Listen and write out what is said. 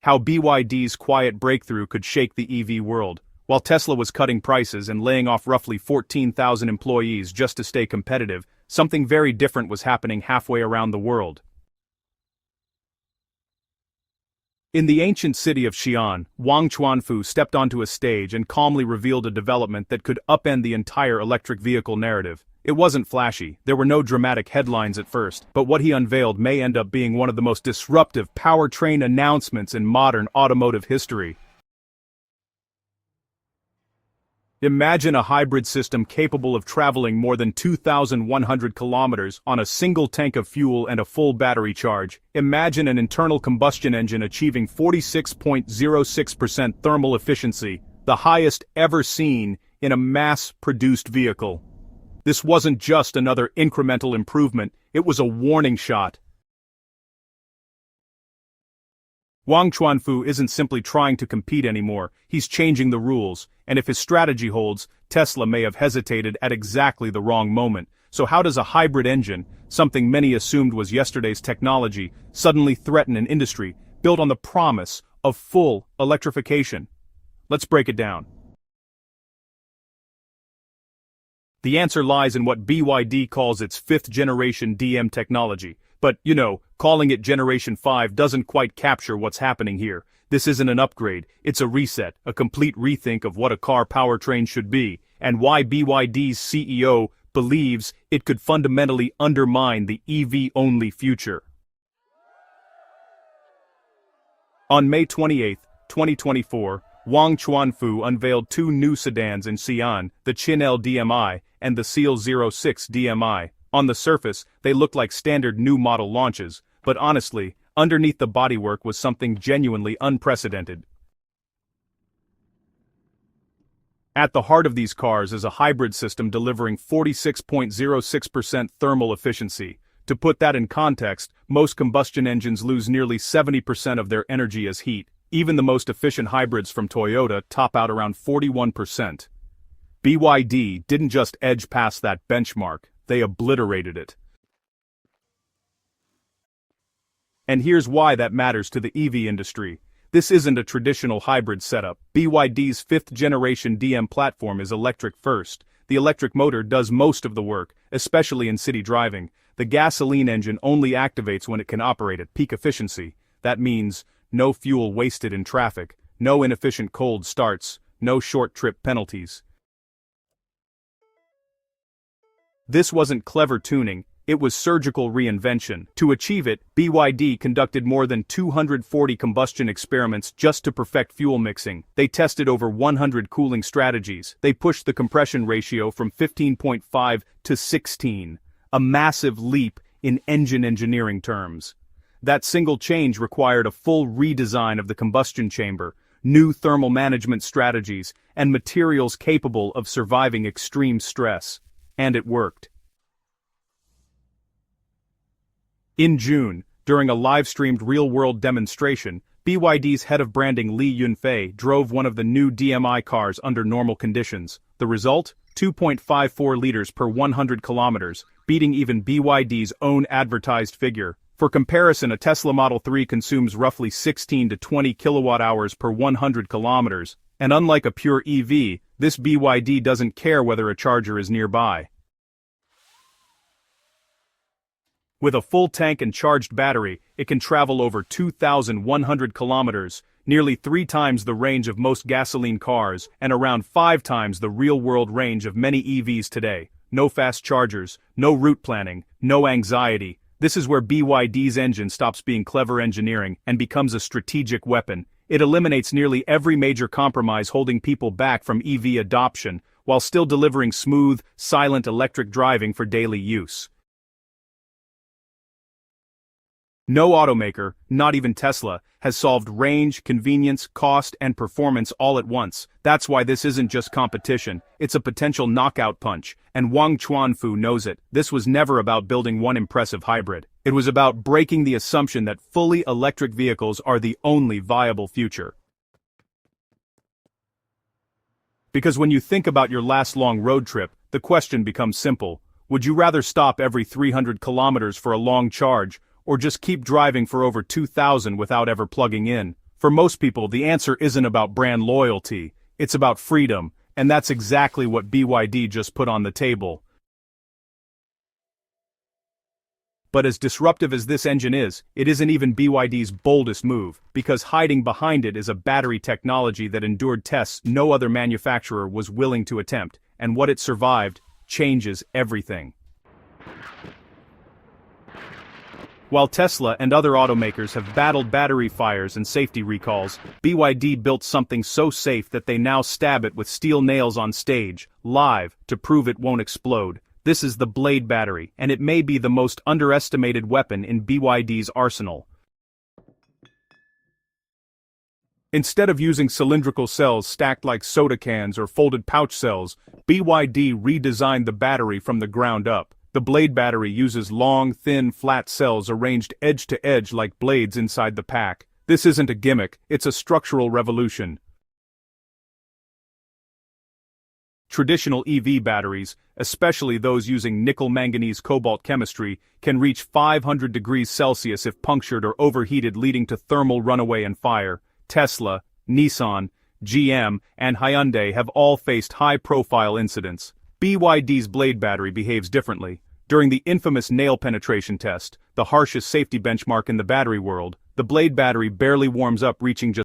how BYD's quiet breakthrough could shake the EV world. While Tesla was cutting prices and laying off roughly 14,000 employees just to stay competitive, something very different was happening halfway around the world. In the ancient city of Xi'an, Wang Chuanfu stepped onto a stage and calmly revealed a development that could upend the entire electric vehicle narrative. It wasn't flashy, there were no dramatic headlines at first, but what he unveiled may end up being one of the most disruptive powertrain announcements in modern automotive history. Imagine a hybrid system capable of traveling more than 2,100 kilometers on a single tank of fuel and a full battery charge. Imagine an internal combustion engine achieving 46.06% thermal efficiency, the highest ever seen in a mass-produced vehicle. This wasn't just another incremental improvement, it was a warning shot. Wang Chuanfu isn't simply trying to compete anymore, he's changing the rules, and if his strategy holds, Tesla may have hesitated at exactly the wrong moment. So how does a hybrid engine, something many assumed was yesterday's technology, suddenly threaten an industry built on the promise of full electrification? Let's break it down. The answer lies in what BYD calls its fifth-generation DM technology. But, calling it Generation 5 doesn't quite capture what's happening here. This isn't an upgrade, it's a reset, a complete rethink of what a car powertrain should be, and why BYD's CEO believes it could fundamentally undermine the EV-only future. On May 28, 2024, Wang Chuanfu unveiled two new sedans in Xi'an, the Qinel DMI and the Seal 06 DMI. On the surface, they looked like standard new model launches, but honestly, underneath the bodywork was something genuinely unprecedented. At the heart of these cars is a hybrid system delivering 46.06% thermal efficiency. To put that in context, most combustion engines lose nearly 70% of their energy as heat. Even the most efficient hybrids from Toyota top out around 41%. BYD didn't just edge past that benchmark, they obliterated it. And here's why that matters to the EV industry. This isn't a traditional hybrid setup. BYD's fifth-generation DM platform is electric first. The electric motor does most of the work, especially in city driving. The gasoline engine only activates when it can operate at peak efficiency. That means no fuel wasted in traffic, no inefficient cold starts, no short-trip penalties. This wasn't clever tuning, it was surgical reinvention. To achieve it, BYD conducted more than 240 combustion experiments just to perfect fuel mixing. They tested over 100 cooling strategies. They pushed the compression ratio from 15.5 to 16, a massive leap in engine engineering terms. That single change required a full redesign of the combustion chamber, new thermal management strategies, and materials capable of surviving extreme stress. And it worked. In June, during a live-streamed real-world demonstration, BYD's head of branding Li Yunfei drove one of the new DMI cars under normal conditions. The result? 2.54 liters per 100 kilometers, beating even BYD's own advertised figure. For comparison, a Tesla Model 3 consumes roughly 16 to 20 kilowatt-hours per 100 kilometers, and unlike a pure EV, this BYD doesn't care whether a charger is nearby. With a full tank and charged battery, it can travel over 2,100 kilometers, nearly 3 times the range of most gasoline cars, and around 5 times the real-world range of many EVs today. No fast chargers, no route planning, no anxiety. This is where BYD's engine stops being clever engineering and becomes a strategic weapon. It eliminates nearly every major compromise holding people back from EV adoption, while still delivering smooth, silent electric driving for daily use. No automaker, not even Tesla, has solved range, convenience, cost, and performance all at once. That's why this isn't just competition, it's a potential knockout punch, and Wang Chuanfu knows it. This was never about building one impressive hybrid. It was about breaking the assumption that fully electric vehicles are the only viable future. Because when you think about your last long road trip, the question becomes simple. Would you rather stop every 300 kilometers for a long charge, or just keep driving for over 2,000 without ever plugging in? For most people, the answer isn't about brand loyalty, it's about freedom, and that's exactly what BYD just put on the table. But as disruptive as this engine is, it isn't even BYD's boldest move, because hiding behind it is a battery technology that endured tests no other manufacturer was willing to attempt, and what it survived changes everything. While Tesla and other automakers have battled battery fires and safety recalls, BYD built something so safe that they now stab it with steel nails on stage, live, to prove it won't explode. This is the Blade battery, and it may be the most underestimated weapon in BYD's arsenal. Instead of using cylindrical cells stacked like soda cans or folded pouch cells, BYD redesigned the battery from the ground up. The Blade battery uses long, thin, flat cells arranged edge to edge like blades inside the pack. This isn't a gimmick, it's a structural revolution. Traditional EV batteries, especially those using nickel-manganese-cobalt chemistry, can reach 500 degrees Celsius if punctured or overheated, leading to thermal runaway and fire. Tesla, Nissan, GM, and Hyundai have all faced high-profile incidents. BYD's Blade battery behaves differently. During the infamous nail penetration test, the harshest safety benchmark in the battery world, the Blade battery barely warms up, reaching just